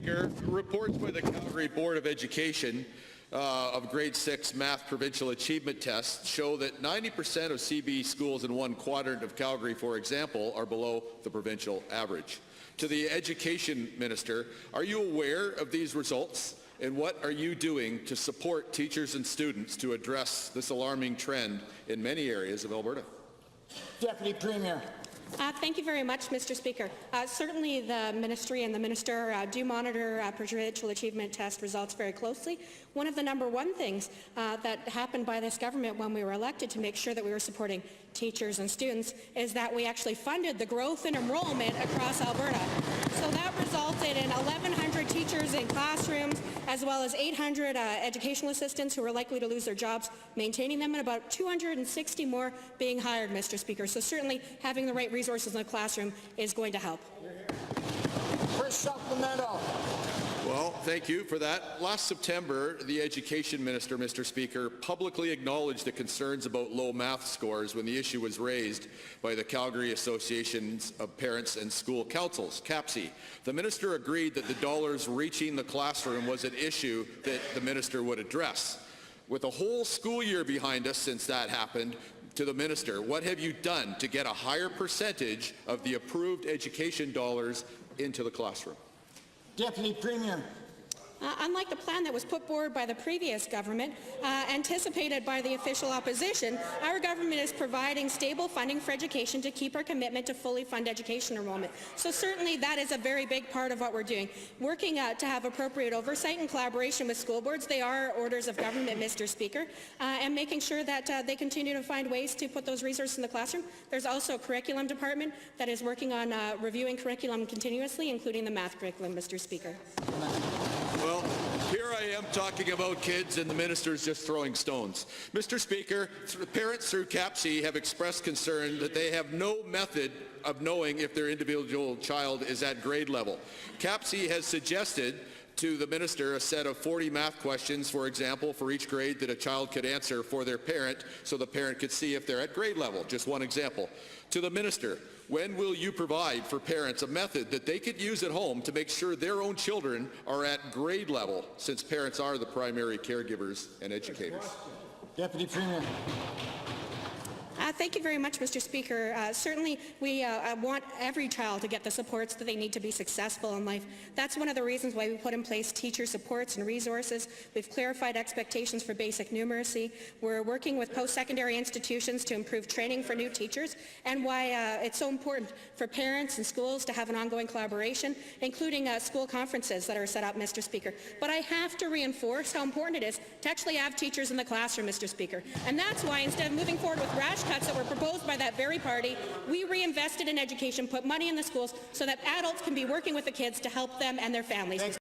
Speaker, reports by the Calgary Board of Education of grade 6 math provincial achievement tests show that 90% of CB schools in one quadrant of Calgary, for example, are below the provincial average. To the Education Minister, are you aware of these results, and what are you doing to support teachers and students to address this alarming trend in many areas of Alberta? Deputy Premier. Thank you very much, Mr. Speaker. Certainly the Ministry and the Minister do monitor provincial achievement test results very closely. One of the #1 things that happened by this government when we were elected to make sure that we were supporting teachers and students is that we actually funded the growth in enrollment across Alberta. So that resulted in 1,100 teachers in classrooms, as well as 800 educational assistants who are likely to lose their jobs maintaining them, and about 260 more being hired, Mr. Speaker. So certainly having the right resources in the classroom is going to help. For supplemental. Well, thank you for that. Last September, the Education Minister, Mr. Speaker, publicly acknowledged the concerns about low math scores when the issue was raised by the Calgary Associations of Parents and School Councils, CAPSI. The Minister agreed that the dollars reaching the classroom was an issue that the Minister would address. With a whole school year behind us since that happened, to the Minister, what have you done to get a higher percentage of the approved education dollars into the classroom? Deputy Premier. Unlike the plan that was put forward by the previous government, anticipated by the official opposition, our government is providing stable funding for education to keep our commitment to fully fund education enrollment. So certainly that is a very big part of what we're doing. Working to have appropriate oversight and collaboration with school boards, they are orders of government, Mr. Speaker, and making sure that they continue to find ways to put those resources in the classroom. There's also a curriculum department that is working on reviewing curriculum continuously, including the math curriculum, Mr. Speaker. Well, here I am talking about kids and the Minister's just throwing stones. Mr. Speaker, parents through CAPSI have expressed concern that they have no method of knowing if their individual child is at grade level. CAPSI has suggested to the Minister a set of 40 math questions, for example, for each grade that a child could answer for their parent so the parent could see if they're at grade level. Just one example. To the Minister, when will you provide for parents a method that they could use at home to make sure their own children are at grade level, since parents are the primary caregivers and educators? Deputy Premier. Thank you very much, Mr. Speaker. Certainly, we want every child to get the supports that they need to be successful in life. That's one of the reasons why we put in place teacher supports and resources. We've clarified expectations for basic numeracy. We're working with post-secondary institutions to improve training for new teachers, and why it's so important for parents and schools to have an ongoing collaboration, including school conferences that are set up, Mr. Speaker. But I have to reinforce how important it is to actually have teachers in the classroom, Mr. Speaker. And that's why, instead of moving forward with rash cuts that were proposed by that very party, we reinvested in education, put money in the schools so that adults can be working with the kids to help them and their families.